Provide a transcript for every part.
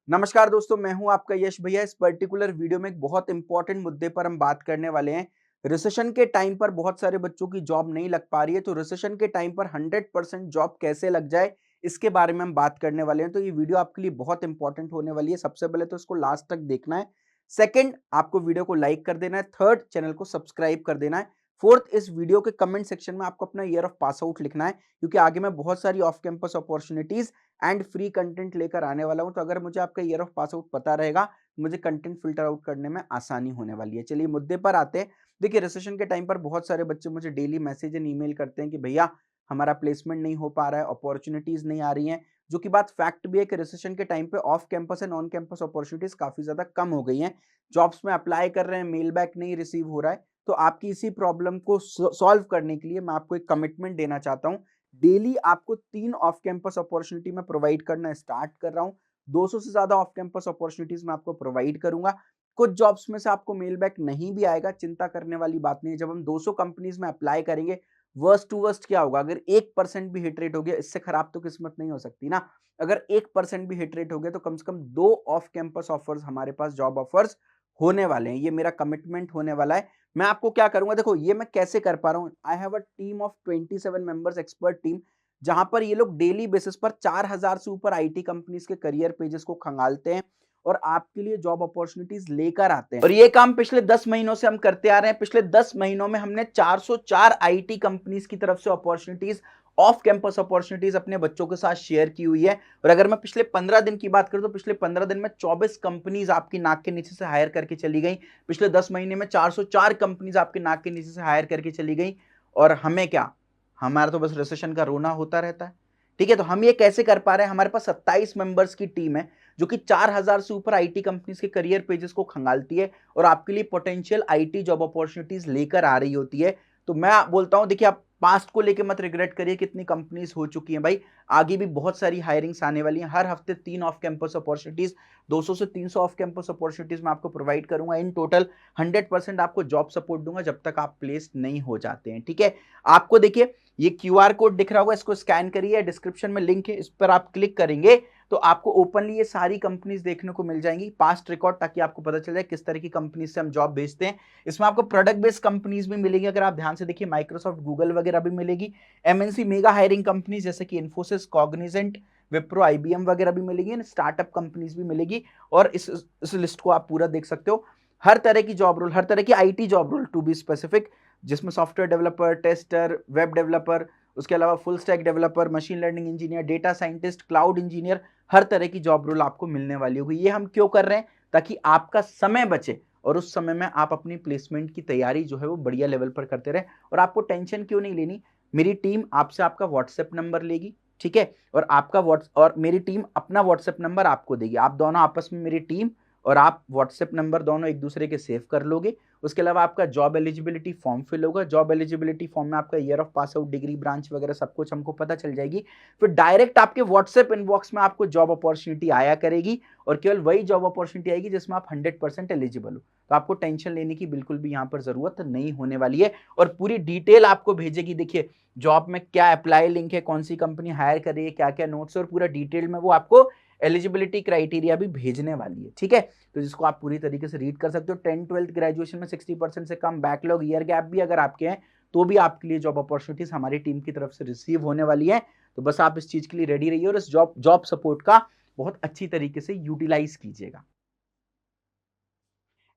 नमस्कार दोस्तों, मैं हूं आपका यश भैया। इस पर्टिकुलर वीडियो में एक बहुत इंपॉर्टेंट मुद्दे पर हम बात करने वाले हैं। रिसेशन के टाइम पर बहुत सारे बच्चों की जॉब नहीं लग पा रही है, तो रिसेशन के टाइम पर 100% जॉब कैसे लग जाए, इसके बारे में हम बात करने वाले हैं। तो ये वीडियो आपके लिए बहुत इंपॉर्टेंट होने वाली है। सबसे पहले तो इसको लास्ट तक देखना है। सेकंड, आपको वीडियो को लाइक कर देना है। थर्ड, चैनल को सब्सक्राइब कर देना है। फोर्थ, इस वीडियो के कमेंट सेक्शन में आपको अपना ईयर ऑफ पास आउट लिखना है, क्योंकि आगे मैं बहुत सारी off campus opportunities and free content लेकर आने वाला हूं। तो अगर मुझे आपका ईयर ऑफ पास आउट पता रहेगा, मुझे कंटेंट फिल्टर आउट करने में आसानी होने वाली है। चलिए मुद्दे पर आते हैं। देखिए, रिसेशन के टाइम पर बहुत सारे बच्चे मुझे डेली मैसेज एंड ईमेल करते हैं कि भैया हमारा प्लेसमेंट नहीं हो पा रहा है, अपॉर्चुनिटीज नहीं आ रही हैं। जो कि बात फैक्ट भी है कि रिसेशन के टाइम पे off campus and on campus opportunities काफी ज्यादा कम हो गई हैं। जॉब्स में अप्लाई कर रहे हैं, मेल बैक नहीं रिसीव हो रहा है। तो आपकी इसी प्रॉब्लम को सॉल्व करने के लिए मैं आपको एक कमिटमेंट देना चाहता हूँ। डेली आपको 3 ऑफ कैंपस अपॉर्चुनिटी मैं प्रोवाइड करना स्टार्ट कर रहा हूँ। 200 से ज्यादा ऑफ कैंपस अपॉर्चुनिटीज मैं आपको प्रोवाइड करूंगा। कुछ जॉब्स में से आपको मेल बैक नहीं भी आएगा, चिंता करने वाली बात नहीं है। जब हम 200 कंपनीज में अप्लाई करेंगे, वर्स्ट टू वर्स्ट क्या होगा? अगर 1% भी हिट रेट हो गया, इससे खराब तो किस्मत नहीं हो सकती ना। अगर 1% भी हिट रेट हो गया तो कम से कम 2 ऑफ कैंपस ऑफर्स हमारे पास जॉब ऑफर्स होने वाले हैं। ये मेरा कमिटमेंट होने वाला है। मैं आपको क्या करूंगा, देखो ये मैं कैसे कर पा रहा हूँ। I have a team of 27 members, expert team, जहां पर ये लोग डेली बेसिस पर 4000 से ऊपर आईटी कंपनीज के करियर पेजेस को खंगालते हैं और आपके लिए जॉब अपॉर्चुनिटीज लेकर आते हैं। और ये काम पिछले 10 महीनों से हम करते आ रहे हैं। पिछले 10 महीनों में हमने 404 आईटी कंपनीज की तरफ से अपॉर्चुनिटीज, ऑफ कैंपस अपॉर्चुनिटीज अपने बच्चों के साथ शेयर की हुई है। और अगर मैं पिछले 15 दिन की बात करूं तो पिछले 15 दिन में 24 कंपनीज आपकी नाक के नीचे से हायर करके चली गई। पिछले 10 महीने में 404 कंपनीज आपके नाक के नीचे से हायर करके चली गई। और हमें क्या, हमारा तो बस रिसेशन का रोना होता रहता है। ठीक है, तो हम ये कैसे कर पा रहे हैं? हमारे पास 27 मेंबर्स की टीम है जो कि 4000 से ऊपर आईटी कंपनीज के करियर पेजेस को खंगालती है और आपके लिए पोटेंशियल आईटी जॉब अपॉर्चुनिटीज लेकर आ रही होती है। तो मैं बोलता हूं, देखिए आप पास्ट को लेके मत रिग्रेट करिए, कितनी कंपनीज हो चुकी हैं भाई। आगे भी बहुत सारी हायरिंग्स आने वाली हैं। हर हफ्ते 3 ऑफ कैंपस अपॉर्चुनिटीज, 200 से 300 ऑफ कैंपस अपॉर्चुनिटीज मैं आपको प्रोवाइड करूंगा। इन टोटल 100% आपको जॉब सपोर्ट दूंगा जब तक आप प्लेस नहीं हो जाते हैं। ठीक है, आपको देखिए ये क्यूआर कोड दिख रहा होगा, इसको स्कैन करिए। डिस्क्रिप्शन में लिंक है, इस पर आप क्लिक करेंगे तो आपको ओपनली ये सारी कंपनीज देखने को मिल जाएंगी, पास्ट रिकॉर्ड, ताकि आपको पता चल जाए किस तरह की कंपनीज से हम जॉब भेजते हैं। इसमें आपको प्रोडक्ट बेस्ड कंपनीज भी मिलेगी, अगर आप ध्यान से देखिए माइक्रोसॉफ्ट, गूगल वगैरह भी मिलेगी। एमएनसी मेगा हायरिंग कंपनीज जैसे कि इन्फोसिस, कॉग्निजेंट, विप्रो, आईबीएम वगैरह भी मिलेगी। स्टार्टअप कंपनीज भी मिलेगी। और इस लिस्ट को आप पूरा देख सकते हो। हर तरह की जॉब रोल, हर तरह की IT job role to be specific, जिसमें software developer, tester, web developer, उसके अलावा full stack developer, machine learning engineer, data scientist, cloud engineer, हर तरह की जॉब रोल आपको मिलने वाली होगी। ये हम क्यों कर रहे हैं? ताकि आपका समय बचे और उस समय में आप अपनी प्लेसमेंट की तैयारी जो है वो बढ़िया लेवल पर करते रहे। और आपको टेंशन क्यों नहीं लेनी, मेरी टीम आपसे आपका व्हाट्सएप नंबर लेगी। ठीक है, और आपका और मेरी टीम अपना व्हाट्सएप नंबर आपको देगी। आप दोनों आपस में, मेरी टीम और आप, व्हाट्सएप नंबर दोनों एक दूसरे के सेव कर लोगे। उसके अलावा आपका जॉब एलिजिबिलिटी फॉर्म फिल होगा। जॉब एलिजिबिलिटी फॉर्म में आपका year of pass out, degree, branch वगैरह सब कुछ हमको पता चल जाएगी। फिर डायरेक्ट आपके व्हाट्सएप इनबॉक्स में आपको जॉब अपॉर्चुनिटी आया करेगी और केवल वही जॉब अपॉर्चुनिटी आएगी जिसमें आप 100% एलिजिबल हो। तो आपको टेंशन लेने की बिल्कुल भी यहाँ पर जरूरत नहीं होने वाली है। और पूरी डिटेल आपको भेजेगी। देखिए जॉब में क्या अप्लाई लिंक है, कौन सी कंपनी हायर कर रही है, क्या क्या नोट्स, और पूरा डिटेल में वो आपको एलिजिबिलिटी क्राइटेरिया भी भेजने वाली है। ठीक है, तो जिसको आप पूरी तरीके से रीड कर सकते हो। 10th-12th ग्रेजुएशन में 60% से कम बैकलॉग, ईयर गैप भी अगर आपके हैं तो भी आपके लिए जॉब अपॉर्चुनिटीज हमारी टीम की तरफ से रिसीव होने वाली है। तो बस आप इस चीज के लिए रेडी रहिए और इस जॉब सपोर्ट का बहुत अच्छी तरीके से यूटिलाइज कीजिएगा।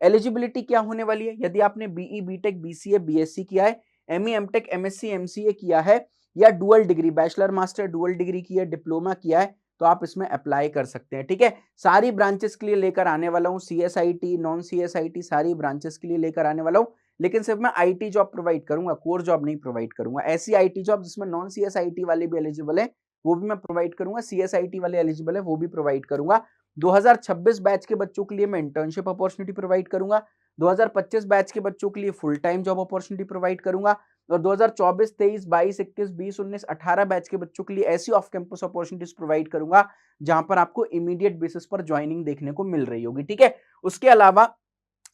एलिजिबिलिटी क्या होने वाली है? यदि आपने बीई, बीटेक, बीसीए, बीएससी किया है, एमई, एमटेक, एमएससी, एमसीए किया है, या dual degree, bachelor master dual degree की है, डिप्लोमा किया है, तो आप इसमें अप्लाई कर सकते हैं। ठीक है, सारी ब्रांचेस के लिए लेकर आने वाला हूं, सीएसआईटी, नॉन सीएसआईटी, सारी ब्रांचेस के लिए लेकर आने वाला हूं। लेकिन सिर्फ मैं आईटी जॉब प्रोवाइड करूंगा, कोर जॉब नहीं प्रोवाइड करूंगा। ऐसी आईटी जॉब जिसमें नॉन सीएसआईटी वाले भी एलिजिबल है, वो भी मैं प्रोवाइड करूंगा। सीएसआईटी वाले एलिजिबल है, वो भी प्रोवाइड करूंगा। 2026 बैच के बच्चों के लिए मैं इंटर्नशिप अपॉर्चुनिटी प्रोवाइड करूंगा। 2025 बैच के बच्चों के लिए full time job opportunity provide करूंगा। और 2024, 23, 22, 21, 20, 19, 18 बैच के बच्चों के लिए ऐसी ऑफ कैंपस अपॉर्चुनिटीज प्रोवाइड करूंगा जहां पर आपको इमीडिएट बेसिस पर ज्वाइनिंग देखने को मिल रही होगी। ठीक है, उसके अलावा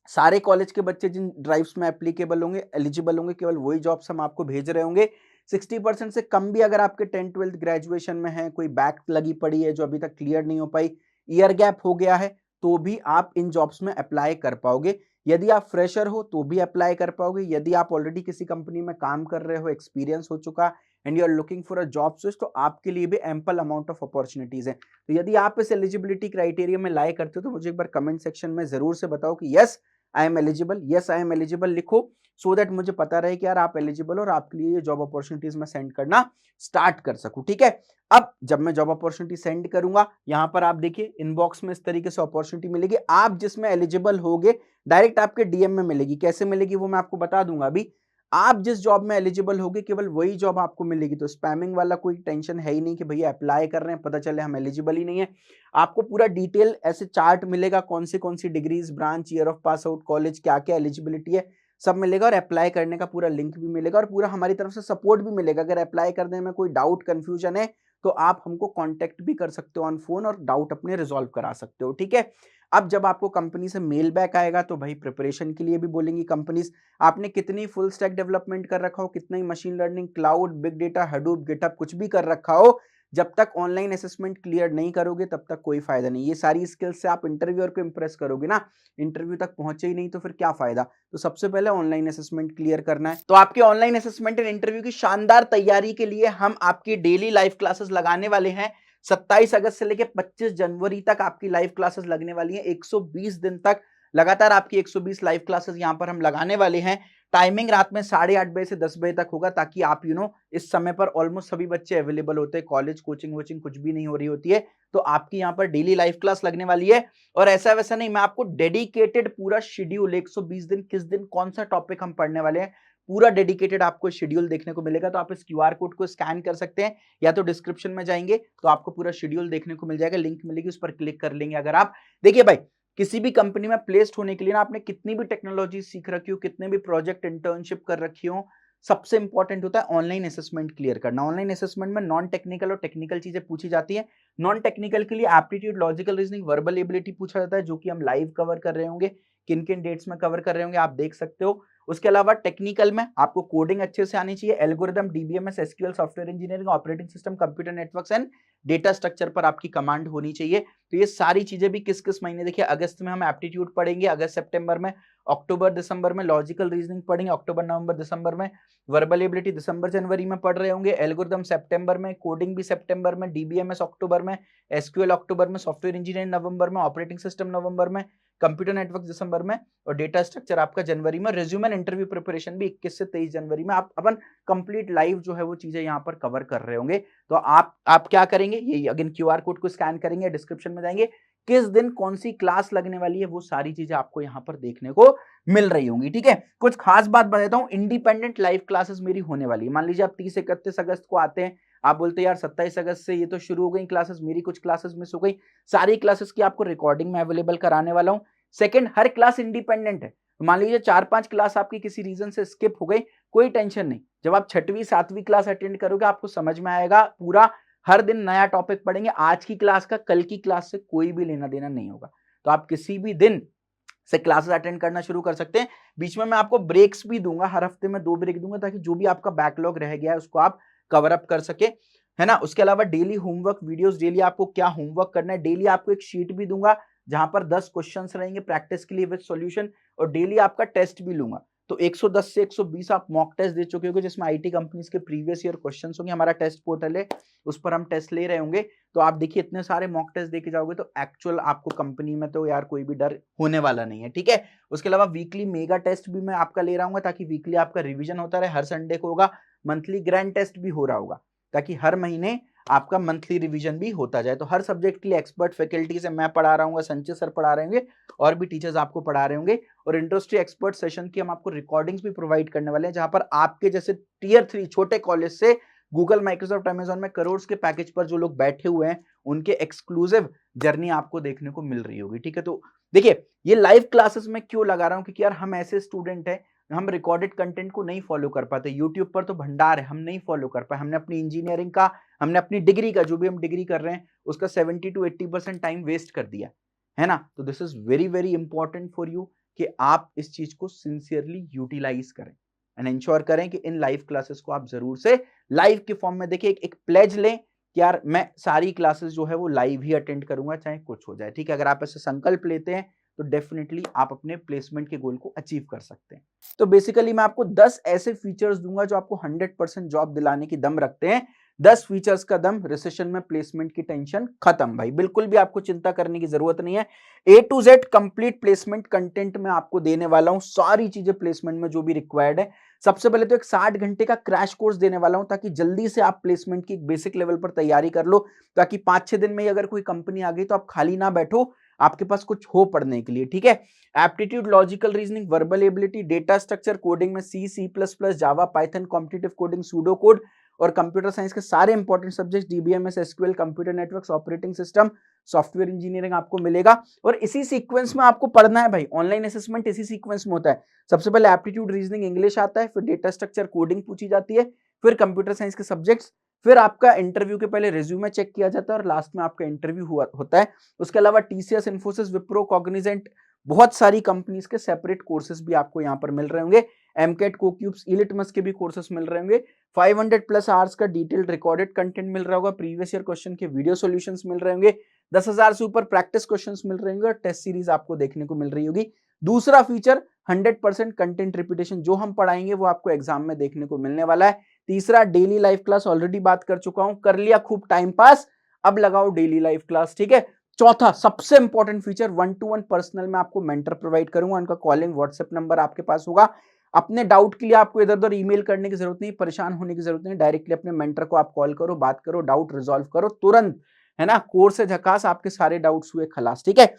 सारे कॉलेज के बच्चे जिन ड्राइव्स में एप्लीकेबल होंगे, एलिजिबल होंगे, केवल वही जॉब्स हम आपको भेज रहे होंगे। 60% से कम भी अगर आपके 10th-12th ग्रेजुएशन में है, कोई बैक लगी पड़ी है जो अभी तक क्लियर नहीं हो पाई, ईयर गैप हो गया है तो भी आप इन जॉब्स में अप्लाई कर पाओगे। यदि आप फ्रेशर हो तो भी अप्लाई कर पाओगे। यदि आप ऑलरेडी किसी कंपनी में काम कर रहे हो, एक्सपीरियंस हो चुका and you are looking for a job switch, तो आपके लिए भी एम्पल अमाउंट ऑफ अपॉर्चुनिटीज है। तो यदि आप इस एलिजिबिलिटी क्राइटेरिया में लाई करते हो तो मुझे एक बार कमेंट सेक्शन में जरूर से बताओ कि yes I am eligible, yes I am eligible लिखो, सो दैट मुझे पता रहे कि यार आप एलिजिबल और आपके लिए ये जॉब अपॉर्चुनिटीज में सेंड करना स्टार्ट कर सकूं। ठीक है, अब जब मैं जॉब अपॉर्चुनिटी सेंड करूंगा, यहां पर आप देखिए इनबॉक्स में इस तरीके से अपॉर्चुनिटी मिलेगी। आप जिसमें एलिजिबल होगे डायरेक्ट आपके डीएम में मिलेगी। कैसे मिलेगी वो मैं आपको बता दूंगा अभी। आप जिस जॉब में एलिजिबल होगे केवल वही जॉब आपको मिलेगी। तो स्पैमिंग वाला कोई टेंशन है ही नहीं कि भैया अप्लाई कर रहे हैं पता चले हम एलिजिबल ही नहीं है। आपको पूरा डिटेल ऐसे चार्ट मिलेगा, कौन सी degrees, branch, year of pass out, college, क्या क्या एलिजिबिलिटी है सब मिलेगा, और अप्लाई करने का पूरा लिंक भी मिलेगा और पूरा हमारी तरफ से सपोर्ट भी मिलेगा। अगर अप्लाई करने में कोई डाउट कंफ्यूजन है तो आप हमको कांटेक्ट भी कर सकते हो ऑन फोन और डाउट अपने रिजॉल्व करा सकते हो। ठीक है, अब जब आपको कंपनी से मेल बैक आएगा तो भाई प्रिपरेशन के लिए भी बोलेंगी कंपनीज, आपने कितनी फुल स्टैक डेवलपमेंट कर रखा हो, कितना ही machine learning, cloud, big data, Hadoop, GitHub कुछ भी कर रखा हो, जब तक ऑनलाइन असेसमेंट क्लियर नहीं करोगे तब तक कोई फायदा नहीं। ये सारी स्किल्स से आप इंटरव्यूअर को इंप्रेस करोगे ना, इंटरव्यू तक पहुंचे ही नहीं तो फिर क्या फायदा। तो सबसे पहले ऑनलाइन असेसमेंट क्लियर करना है। तो आपके ऑनलाइन असेसमेंट एंड इंटरव्यू की शानदार तैयारी के लिए हम आपकी डेली लाइव क्लासेस लगाने वाले हैं। 27 अगस्त से लेकर 25 जनवरी तक आपकी लाइव क्लासेस लगने वाली हैं। 120 दिन तक लगातार आपकी 120 लाइव क्लासेस यहां पर हम लगाने वाले हैं। टाइमिंग रात में 8:30 बजे से 10 बजे तक होगा, ताकि आप इस समय पर ऑलमोस्ट सभी बच्चे अवेलेबल होते हैं। कॉलेज, कोचिंग वोचिंग कुछ भी नहीं हो रही होती है, तो आपकी यहाँ पर डेली लाइव क्लास लगने वाली है। और ऐसा वैसा नहीं, मैं आपको डेडिकेटेड पूरा शेड्यूल 120 दिन किस दिन कौन सा टॉपिक हम पढ़ने वाले हैं पूरा डेडिकेटेड आपको शेड्यूल देखने को मिलेगा। तो आप इस क्यूआर कोड को स्कैन कर सकते हैं या तो डिस्क्रिप्शन में जाएंगे तो आपको पूरा शेड्यूल देखने को मिल जाएगा, लिंक मिलेगी उस पर क्लिक कर लेंगे। अगर आप देखिए भाई, किसी भी कंपनी में प्लेस्ड होने के लिए ना आपने कितनी भी टेक्नोलॉजी सीख रखी हो, कितने भी प्रोजेक्ट इंटर्नशिप कर रखी हो, सबसे इंपॉर्टेंट होता है ऑनलाइन असेसमेंट क्लियर करना। ऑनलाइन असेसमेंट में नॉन टेक्निकल और टेक्निकल चीजें पूछी जाती है। नॉन टेक्निकल के लिए aptitude, logical reasoning, verbal ability पूछा जाता है, जो कि हम लाइव कवर कर रहे होंगे, किन किन डेट्स में कवर कर रहे होंगे आप देख सकते हो। उसके अलावा टेक्निकल में आपको कोडिंग अच्छे से आनी चाहिए, algorithm, DBMS, SQL, software engineering, operating system, computer networks and data structure पर आपकी कमांड होनी चाहिए। तो ये सारी चीजें भी किस किस महीने, देखिए अगस्त में हम एप्टीट्यूड पढ़ेंगे, अगस्त सितंबर में, अक्टूबर दिसंबर में लॉजिकल रीजनिंग पढ़ेंगे, अक्टूबर नवंबर दिसंबर में, वर्बल एबिलिटी दिसंबर जनवरी में पढ़ रहे होंगे, एल्गोरिदम सितंबर में, कोडिंग भी सितंबर में, डीबीएमएस अक्टूबर में, एसक्यूएल अक्टूबर में, सॉफ्टवेयर इंजीनियरिंग नवंबर में, ऑपरेटिंग सिस्टम नवंबर में, कंप्यूटर नेटवर्क दिसंबर में, और डेटा स्ट्रक्चर आपका जनवरी में। रिज्यूम एंड इंटरव्यू प्रिपरेशन भी 21 से 23 जनवरी में। आप अपन कंप्लीट लाइव जो है वो चीजें यहाँ पर कवर कर रहे होंगे। तो आप क्या करेंगे, ये अगेन क्यूआर कोड को स्कैन करेंगे, डिस्क्रिप्शन में जाएंगे, किस दिन कौन सी क्लास लगने वाली है वो सारी चीजें आपको यहाँ पर देखने को मिल रही होंगी। ठीक है, कुछ खास बात बताता हूँ, इंडिपेंडेंट लाइव क्लासेस मेरी होने वाली है। मान लीजिए आप 30-31 अगस्त को आते हैं, आप बोलते हैं यार 27 अगस्त से ये तो शुरू हो गई क्लासेस, मेरी कुछ क्लासेस मिस हो गई। सारी क्लासेस की आपको रिकॉर्डिंग में अवेलेबल कराने वाला हूँ। सेकंड, हर क्लास इंडिपेंडेंट है। मान लीजिए 4-5 क्लास आपकी किसी रीजन से स्किप हो गई, कोई टेंशन नहीं। जब आप 6वीं 7वीं क्लास अटेंड करोगे आपको समझ में आएगा पूरा, हर दिन नया टॉपिक पढ़ेंगे। आज की क्लास का कल की क्लास से कोई भी लेना देना नहीं होगा। तो आप किसी भी दिन से क्लासेस अटेंड करना शुरू कर सकते हैं। बीच में मैं आपको ब्रेक्स भी दूंगा, हर हफ्ते में 2 ब्रेक दूंगा, ताकि जो भी आपका बैकलॉग रह गया है उसको आप कवर अप कर सके, है ना। उसके अलावा डेली होमवर्क वीडियोस, डेली आपको क्या होमवर्क करना है, डेली आपको एक शीट भी दूंगा जहां पर 10 क्वेश्चंस रहेंगे प्रैक्टिस के लिए विद सॉल्यूशन, और डेली आपका टेस्ट भी लूंगा। तो 110 से 120 आप मॉक टेस्ट दे चुके होंगे, जिसमें आईटी कंपनीज के प्रीवियस ईयर क्वेश्चंस होंगे। हमारा टेस्ट पोर्टल है, उस पर हम टेस्ट ले रहे होंगे। तो आप देखिए इतने सारे मॉक टेस्ट देके जाओगे तो एक्चुअल आपको कंपनी में तो यार कोई भी डर होने वाला नहीं है। ठीक है, उसके अलावा वीकली मेगा टेस्ट भी मैं आपका ले रहा हूँ, ताकि वीकली आपका रिवीजन होता रहे, हर संडे को होगा। मंथली ग्रैंड टेस्ट भी हो रहा होगा, ताकि हर महीने आपका मंथली रिवीजन भी होता जाए। तो हर सब्जेक्ट के लिए एक्सपर्ट फैकल्टी से मैं पढ़ा रहा हूँ, संजय सर पढ़ा रहे होंगे, और भी टीचर्स आपको पढ़ा रहे होंगे। और इंडस्ट्री एक्सपर्ट सेशन की हम आपको रिकॉर्डिंग्स भी प्रोवाइड करने वाले हैं, जहां पर आपके जैसे टियर 3 छोटे कॉलेज से गूगल, माइक्रोसॉफ्ट, अमेजॉन में करोड़ के पैकेज पर जो लोग बैठे हुए हैं, उनके एक्सक्लूसिव जर्नी आपको देखने को मिल रही होगी। ठीक है, तो देखिए ये लाइव क्लासेस में क्यों लगा रहा हूं, क्योंकि यार हम ऐसे स्टूडेंट हैं, हम रिकॉर्डेड कंटेंट को नहीं फॉलो कर पाते। यूट्यूब पर तो भंडार है, हम नहीं फॉलो कर पाए। हमने अपनी इंजीनियरिंग का, हमने अपनी डिग्री का, जो भी हम डिग्री कर रहे हैं उसका 70 to 80% टाइम वेस्ट कर दिया, है ना। तो this is very very important for you कि आप इस चीज को सिंसियरली यूटिलाइज करें एंड इंश्योर करें कि इन लाइव क्लासेस को आप जरूर से लाइव के फॉर्म में देखिए। एक प्लेज लें कि यार मैं सारी क्लासेस जो है वो लाइव ही अटेंड करूंगा चाहे कुछ हो जाए, ठीक है। अगर आप ऐसे संकल्प लेते हैं तो डेफिनेटली आप अपने प्लेसमेंट के गोल को अचीव कर सकते हैं। तो बेसिकली मैं आपको 10 ऐसे फीचर्स दूंगा जो आपको 100% जॉब दिलाने की दम रखते हैं। 10 फीचर्स का दम, रिसेशन में प्लेसमेंट की टेंशन खत्म भाई, बिल्कुल भी आपको चिंता करने की जरूरत नहीं है। A to Z complete placement content में आपको देने वाला हूं, सारी चीजें प्लेसमेंट में जो भी रिक्वायर्ड है। सबसे पहले तो एक 60 घंटे का क्रैश कोर्स देने वाला हूं ताकि जल्दी से आप प्लेसमेंट की बेसिक लेवल पर तैयारी कर लो, ताकि 5-6 दिन में ही अगर कोई कंपनी आ गई तो आप खाली ना बैठो, आपके पास कुछ हो पढ़ने के लिए, ठीक है। Aptitude, logical reasoning, verbal ability, data structure, coding में C++, Java, Python, competitive coding, pseudo code और कंप्यूटर साइंस के सारे important subject, DBMS, SQL, computer networks, operating system, software engineering आपको मिलेगा। और इसी सीक्वेंस में आपको पढ़ना है भाई, ऑनलाइन असेसमेंट इसी सीक्वेंस में होता है। सबसे पहले एप्टीट्यूड, रीजनिंग, इंग्लिश आता है, फिर डेटा स्ट्रक्चर, कोडिंग पूछी जाती है, फिर कंप्यूटर साइंस के सब्जेक्ट्स, फिर आपका इंटरव्यू के पहले रिज्यूमे चेक किया जाता है और लास्ट में आपका इंटरव्यू होता है। उसके अलावा टीसीएस, इन्फोसिस, विप्रो, कॉग्निजेंट, बहुत सारी कंपनीज के सेपरेट कोर्सेज भी आपको यहाँ पर मिल रहे होंगे। एमकेट, कोक्यूब्स, इलिटमस के भी कोर्सेज मिल रहे होंगे। 500+ आवर्स का डिटेल्ड रिकॉर्डेड कंटेंट मिल रहा होगा, प्रीवियस ईयर क्वेश्चन के वीडियो सॉल्यूशंस मिल रहे होंगे, 10,000 से ऊपर प्रैक्टिस क्वेश्चंस मिल रहे होंगे और टेस्ट सीरीज आपको देखने को मिल रही होगी। दूसरा फीचर 100% कंटेंट रिपीटेशन, जो हम पढ़ाएंगे वो आपको एग्जाम में देखने को मिलने वाला है। तीसरा डेली लाइव क्लास, ऑलरेडी बात कर चुका हूं, कर लिया खूब टाइम पास, अब लगाओ डेली लाइव क्लास, ठीक है। चौथा सबसे इंपॉर्टेंट फीचर, 1-to-1 पर्सनल में आपको मेंटर प्रोवाइड करूंगा, उनका कॉलिंग व्हाट्सएप नंबर आपके पास होगा। अपने डाउट के लिए आपको इधर उधर ईमेल करने की जरूरत नहीं, परेशान होने की जरूरत नहीं, डायरेक्टली अपने मेंटर को आप कॉल करो, बात करो, डाउट रिजॉल्व करो तुरंत, है ना। कोर्स से झकास, आपके सारे डाउट्स हुए खलास, ठीक है।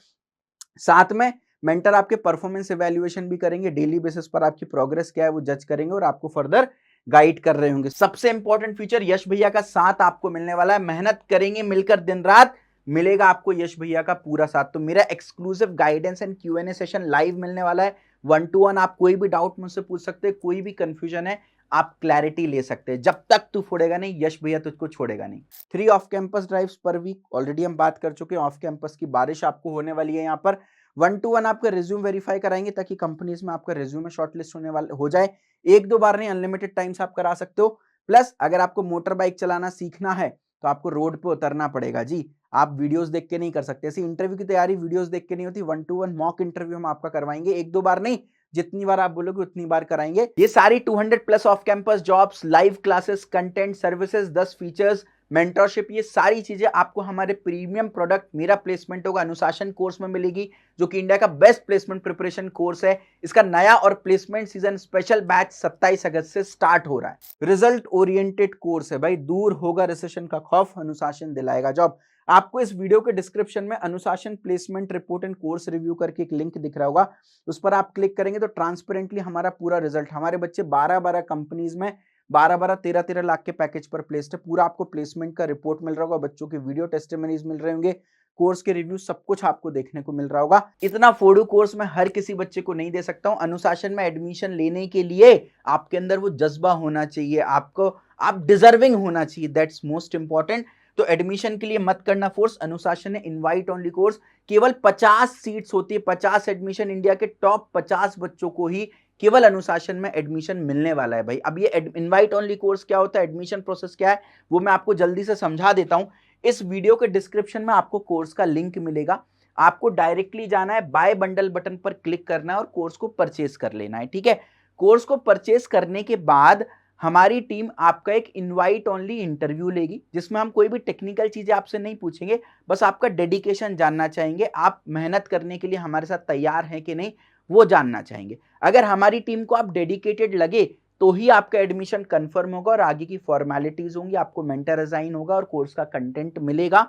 साथ में मेंटर आपके परफॉर्मेंस इवैल्यूएशन भी करेंगे, डेली बेसिस पर आपकी प्रोग्रेस क्या है वो जज करेंगे और आपको फर्दर गाइड कर रहे होंगे। सबसे इंपॉर्टेंट फीचर, यश भैया का साथ आपको मिलने वाला है, मेहनत करेंगे मिलकर दिन रात, मिलेगा आपको यश भैया का पूरा साथ। तो मेरा exclusive guidance and Q&A session live मिलने वाला है, 1-to-1, आप कोई भी डाउट मुझसे पूछ सकते हैं, कोई भी कंफ्यूजन है आप क्लैरिटी ले सकते हैं। जब तक तू फोड़ेगा नहीं, यश भैया तुझको छोड़ेगा नहीं। 3 off campus drives per week, already हम बात कर चुके हैं, ऑफ कैंपस की बारिश आपको होने वाली है। यहाँ पर 1-to-1 आपका रिज्यूम वेरीफाई कराएंगे ताकि कंपनीज में आपका रिज्यूमे शॉर्टलिस्ट होने वाले हो जाए। 1-2 बार नहीं, अनलिमिटेड टाइम्स आप करा सकते हो। प्लस अगर आपको मोटर बाइक चलाना सीखना है तो आपको रोड पे उतरना पड़ेगा जी, आप वीडियोस देख के नहीं कर सकते। ऐसी इंटरव्यू की तैयारी वीडियोस देख के नहीं होती। 1-to-1 मॉक इंटरव्यू हम आपका करवाएंगे, 1-2 बार नहीं, जितनी बार आप बोलोगे उतनी बार कराएंगे। ये सारी 200+ off campus jobs, live classes, content, services, 10 features, mentorship, ये सारी चीजें आपको हमारे प्रीमियम प्रोडक्ट मेरा प्लेसमेंट होगा अनुशासन कोर्स में मिलेगी, जो कि इंडिया का बेस्ट प्लेसमेंट प्रिपरेशन कोर्स है। इसका नया और प्लेसमेंट सीजन स्पेशल बैच 27 अगस्त से स्टार्ट हो रहा है। रिजल्ट ओरिएंटेड कोर्स है भाई, दूर होगा रिसेशन का खौफ, अनुशासन दिलाएगा जॉब। आपको इस वीडियो के डिस्क्रिप्शन में अनुशासन placement report and course review करके एक लिंक दिख रहा होगा, उस पर आप क्लिक करेंगे तो ट्रांसपेरेंटली हमारा पूरा रिजल्ट, हमारे बच्चे 12-12 कंपनीज में 12-12, 13-13 लाख के पैकेज पर प्लेस्ड है, पूरा आपको प्लेसमेंट का रिपोर्ट मिल रहा होगा, बच्चों के वीडियो टेस्टिमनीज मिल रहे होंगे, कोर्स के रिव्यू, सब कुछ आपको देखने को मिल रहा होगा। इतना फोड़ू कोर्स मैं हर किसी बच्चे को नहीं दे सकता हूं। अनुशासन में एडमिशन लेने के लिए आपके अंदर वो जज्बा होना चाहिए, आप डिजर्विंग होना चाहिए, दैट्स मोस्ट इंपॉर्टेंट। तो एडमिशन के लिए मत करना फोर्स, अनुशासन है इनवाइट ओनली कोर्स, केवल 50 सीट्स होती है, 50 एडमिशन, इंडिया के टॉप 50 बच्चों को ही केवल अनुशासन में एडमिशन मिलने वाला है भाई। अब ये इनवाइट ओनली कोर्स क्या होता है, एडमिशन प्रोसेस क्या है, वो मैं आपको जल्दी से समझा देता हूं। इस वीडियो के डिस्क्रिप्शन में आपको कोर्स का लिंक मिलेगा, आपको डायरेक्टली जाना है, बाय बंडल बटन पर क्लिक करना है और कोर्स को परचेज कर लेना है, ठीक है। कोर्स को परचेज करने के बाद हमारी टीम आपका एक इनवाइट ओनली इंटरव्यू लेगी, जिसमें हम कोई भी टेक्निकल चीजें आपसे नहीं पूछेंगे, बस आपका डेडिकेशन जानना चाहेंगे, आप मेहनत करने के लिए हमारे साथ तैयार हैं कि नहीं वो जानना चाहेंगे। अगर हमारी टीम को आप डेडिकेटेड लगे तो ही आपका एडमिशन कंफर्म होगा और आगे की फॉर्मेलिटीज होंगी, आपको मेंटर असाइन होगा और कोर्स का कंटेंट मिलेगा।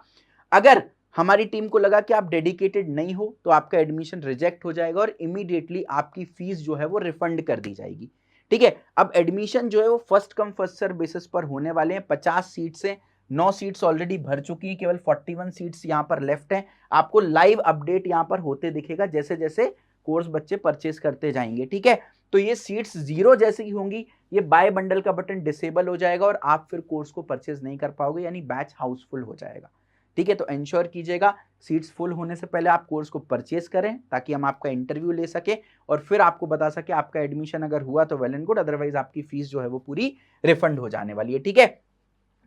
अगर हमारी टीम को लगा कि आप डेडिकेटेड नहीं हो तो आपका एडमिशन रिजेक्ट हो जाएगा और इमीडिएटली आपकी फीस जो है वो रिफंड कर दी जाएगी, ठीक है। अब एडमिशन जो है वो first come first serve basis पर होने वाले हैं। 50 सीट से 9 सीट्स ऑलरेडी भर चुकी हैं, केवल 41 सीट्स यहाँ पर लेफ्ट हैं। आपको लाइव अपडेट यहाँ पर होते दिखेगा जैसे जैसे कोर्स बच्चे परचेस करते जाएंगे, ठीक है। तो ये सीट्स 0 जैसे ही होंगी, ये बाय बंडल का बटन डिसेबल हो जाएगा और आप फिर कोर्स को परचेज नहीं कर पाओगे, यानी बैच हाउसफुल हो जाएगा, ठीक है। तो इंश्योर कीजिएगा सीट्स फुल होने से पहले आप कोर्स को परचेज करें ताकि हम आपका इंटरव्यू ले सके और फिर आपको बता सके आपका एडमिशन अगर हुआ तो वेल एंड गुड, अदरवाइज आपकी फीस जो है वो पूरी रिफंड हो जाने वाली है, ठीक है।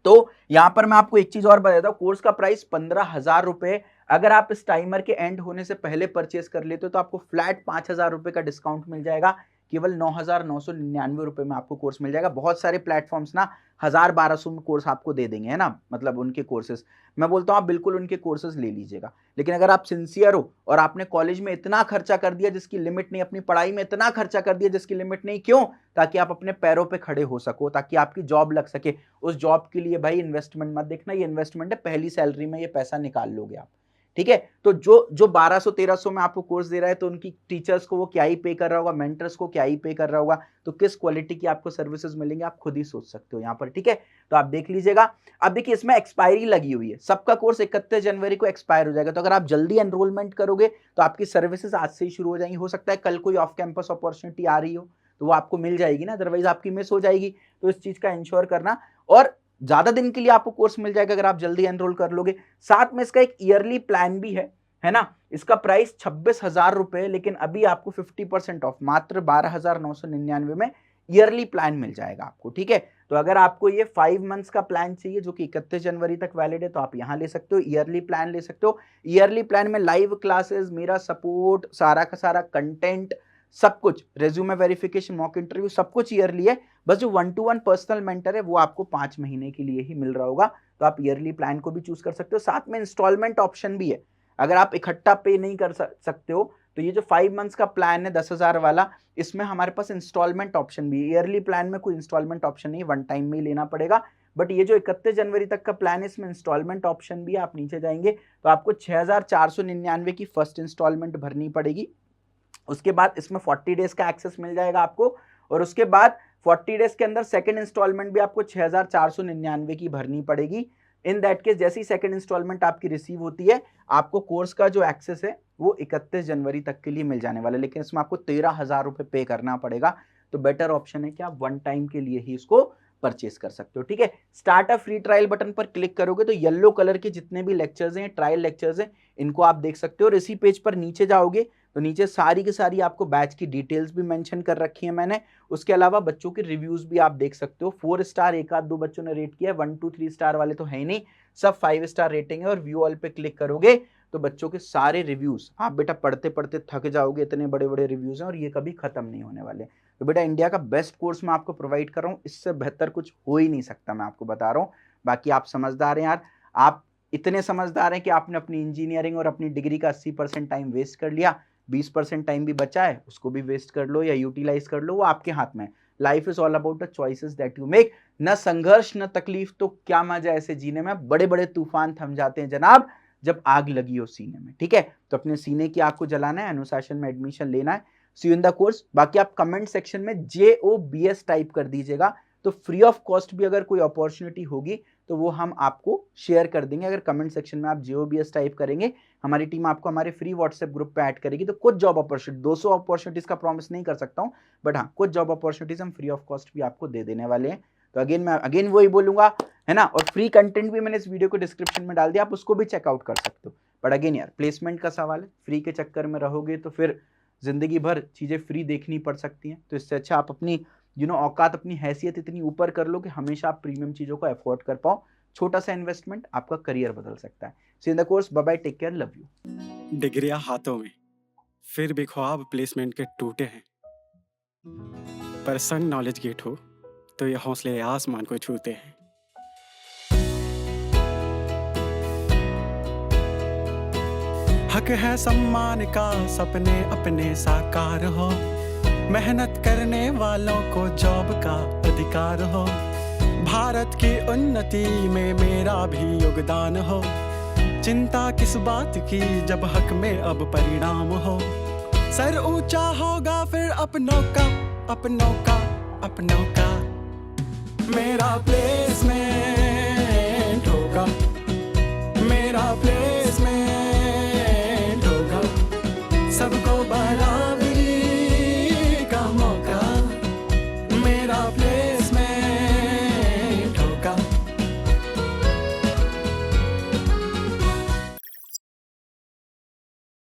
तो यहां पर मैं आपको एक चीज और बता देता हूं, कोर्स का प्राइस 15,000 रुपए। अगर आप इस टाइमर के एंड होने से पहले परचेस कर लेते हो तो आपको फ्लैट 5,000 रुपए का डिस्काउंट मिल जाएगा। केवल 9,999 रुपए में आपको कोर्स मिल जाएगा। बहुत सारे प्लेटफॉर्म्स ना 1,000-1,200 में कोर्स आपको दे देंगे, है ना, मतलब उनके कोर्सेज। मैं बोलता हूं आप बिल्कुल उनके कोर्सेज ले लीजिएगा। लेकिन अगर आप सिंसियर हो और आपने कॉलेज में इतना खर्चा कर दिया जिसकी लिमिट नहीं, अपनी पढ़ाई में इतना खर्चा कर दिया जिसकी लिमिट नहीं, क्यों? ताकि आप अपने पैरों पे खड़े हो सको, ताकि आपकी जॉब लग सके। उस जॉब के लिए भाई इन्वेस्टमेंट मत देखना, ये इन्वेस्टमेंट है, पहली सैलरी में ये पैसा निकाल लोगे आप, ठीक है। तो जो 1200-1300 में आपको कोर्स दे रहा है, तो उनकी टीचर्स को वो क्या ही पे कर रहा होगा, मेंटर्स को क्या ही पे कर रहा होगा, तो किस क्वालिटी की आपको सर्विसेज मिलेंगे आप खुद ही सोच सकते हो यहाँ पर, ठीक है। तो आप देख लीजिएगा। अब देखिए इसमें एक्सपायरी लगी हुई है, सबका कोर्स 31 जनवरी को एक्सपायर हो जाएगा। तो अगर आप जल्दी एनरोलमेंट करोगे तो आपकी सर्विसेज आज से ही शुरू हो जाएंगी। हो सकता है कल कोई ऑफ कैंपस अपॉर्चुनिटी आ रही हो तो वो आपको मिल जाएगी ना, अदरवाइज आपकी मिस हो जाएगी। तो इस चीज का इंश्योर करना, और ज्यादा दिन के लिए आपको कोर्स मिल जाएगा अगर आप जल्दी एनरोल कर लोगे। साथ में इसका एक ईयरली प्लान भी है ना। इसका प्राइस 26,000 रुपए, लेकिन अभी आपको 50% ऑफ, मात्र 12,999 में ईयरली प्लान मिल जाएगा आपको, ठीक है। तो अगर आपको ये 5 मंथ्स का प्लान चाहिए जो कि 31 जनवरी तक वैलिड है, तो आप यहां ले सकते हो, ईयरली प्लान ले सकते हो। ईयरली प्लान में लाइव क्लासेस, मेरा सपोर्ट, सारा का सारा कंटेंट, सब कुछ, रेज्यूमे वेरिफिकेशन, मॉक इंटरव्यू, सब कुछ ईयरली है। बस जो 1-to-1 पर्सनल मेंटर है वो आपको 5 महीने के लिए ही मिल रहा होगा। तो आप ईयरली प्लान को भी चूज कर सकते हो। साथ में इंस्टॉलमेंट ऑप्शन भी है। अगर आप इकट्ठा पे नहीं कर सकते हो तो ये जो 5 मंथ्स का प्लान है 10,000 वाला, इसमें हमारे पास इंस्टॉलमेंट ऑप्शन भी है। ईयरली प्लान में कोई इंस्टॉलमेंट ऑप्शन नहीं, वन टाइम में ही लेना पड़ेगा। बट ये जो 31 जनवरी तक का प्लान है इसमें इंस्टॉलमेंट ऑप्शन भी है। आप नीचे जाएंगे तो आपको 6,499 की फर्स्ट इंस्टॉलमेंट भरनी पड़ेगी। उसके बाद इसमें 40 डेज का एक्सेस मिल जाएगा आपको, और उसके बाद 40 डेज के अंदर सेकंड इंस्टॉलमेंट भी आपको 6,499 की भरनी पड़ेगी। इन दैट केस जैसी ही सेकंड इंस्टॉलमेंट आपकी रिसीव होती है, आपको कोर्स का जो एक्सेस है वो 31 जनवरी तक के लिए मिल जाने वाला है। लेकिन इसमें आपको 13,000 रुपए पे करना पड़ेगा। तो बेटर ऑप्शन है कि आप वन टाइम के लिए ही इसको परचेस कर सकते हो, ठीक है। Start a free trial button पर क्लिक करोगे तो येलो कलर के जितने भी लेक्चर्स हैं, ट्रायल लेक्चर्स हैं, इनको आप देख सकते हो। और इसी पेज पर नीचे जाओगे तो नीचे सारी की सारी आपको बैच की डिटेल्स भी मेंशन कर रखी है मैंने। उसके अलावा बच्चों के रिव्यूज भी आप देख सकते हो। 4 स्टार एक आध दो बच्चों ने रेट किया है, 1 2 3 स्टार वाले तो है ही नहीं, सब 5 स्टार रेटिंग है। और व्यू ऑल पे क्लिक करोगे तो बच्चों के सारे रिव्यूज आप बेटा पढ़ते पढ़ते थक जाओगे, इतने बड़े बड़े रिव्यूज हैं और ये कभी खत्म नहीं होने वाले। तो बेटा इंडिया का बेस्ट कोर्स मैं आपको प्रोवाइड कर रहा हूँ, इससे बेहतर कुछ हो ही नहीं सकता, मैं आपको बता रहा हूँ। बाकी आप समझदार हैं यार, आप इतने समझदार हैं कि आपने अपनी इंजीनियरिंग और अपनी डिग्री का 80% टाइम वेस्ट कर लिया, 20% टाइम भी बचा है उसको भी वेस्ट कर लो या यूटिलाइज कर लो, वो आपके हाथ में है। Life is all about the choices that you make. न संघर्ष न तकलीफ तो क्या मजा ऐसे जीने में, बड़े बड़े तूफान थम जाते हैं जनाब जब आग लगी हो सीने में, ठीक है। तो अपने सीने की आग को जलाना है, अनुशासन में एडमिशन लेना है। सी यू इन द कोर्स। बाकी आप कमेंट सेक्शन में JOBS टाइप कर दीजिएगा, तो फ्री ऑफ कॉस्ट भी अगर कोई अपॉर्चुनिटी होगी तो वो हम आपको शेयर कर देंगे। अगर कमेंट सेक्शन में आप JOBS टाइप करेंगे, हमारी टीम आपको हमारे फ्री व्हाट्सएप ग्रुप पे ऐड करेगी। तो कुछ जॉब अपॉर्चुनिटी, 200 अपॉर्चुनिटीज का प्रॉमिस नहीं कर सकता हूँ, बट हाँ कुछ जॉब अपॉर्चुनिटीज हम फ्री ऑफ कॉस्ट भी आपको दे देने वाले हैं। तो अगेन वही बोलूंगा, है ना। और फ्री कंटेंट भी मैंने इस वीडियो को डिस्क्रिप्शन में डाल दिया, आप उसको भी चेकआउट कर सकते हो। बट अगेन यार प्लेसमेंट का सवाल है, फ्री के चक्कर में रहोगे तो फिर जिंदगी भर चीजें फ्री देखनी पड़ सकती हैं। तो इससे अच्छा आप अपनी औकात, अपनी हैसियत इतनी ऊपर कर लो कि हमेशा आप प्रीमियम चीजों को अफोर्ड कर पाओ। छोटा सा इन्वेस्टमेंट आपका करियर बदल सकता है। See in the course, bye bye, take care, love you. डिग्रियां हाथों में, फिर भी ख्वाब प्लेसमेंट के टूटे हैं। पर संग नॉलेज गेट हो तो ये हौसले आसमान को छूते हैं। हक है सम्मान का, सपने अपने साकार हो, मेहनत करने वालों को जॉब का अधिकार हो। भारत की उन्नति में मेरा भी योगदान हो, चिंता किस बात की जब हक में अब परिणाम हो। सर ऊंचा होगा फिर अपनों का, अपनों का, अपनों का। मेरा प्लेसमेंट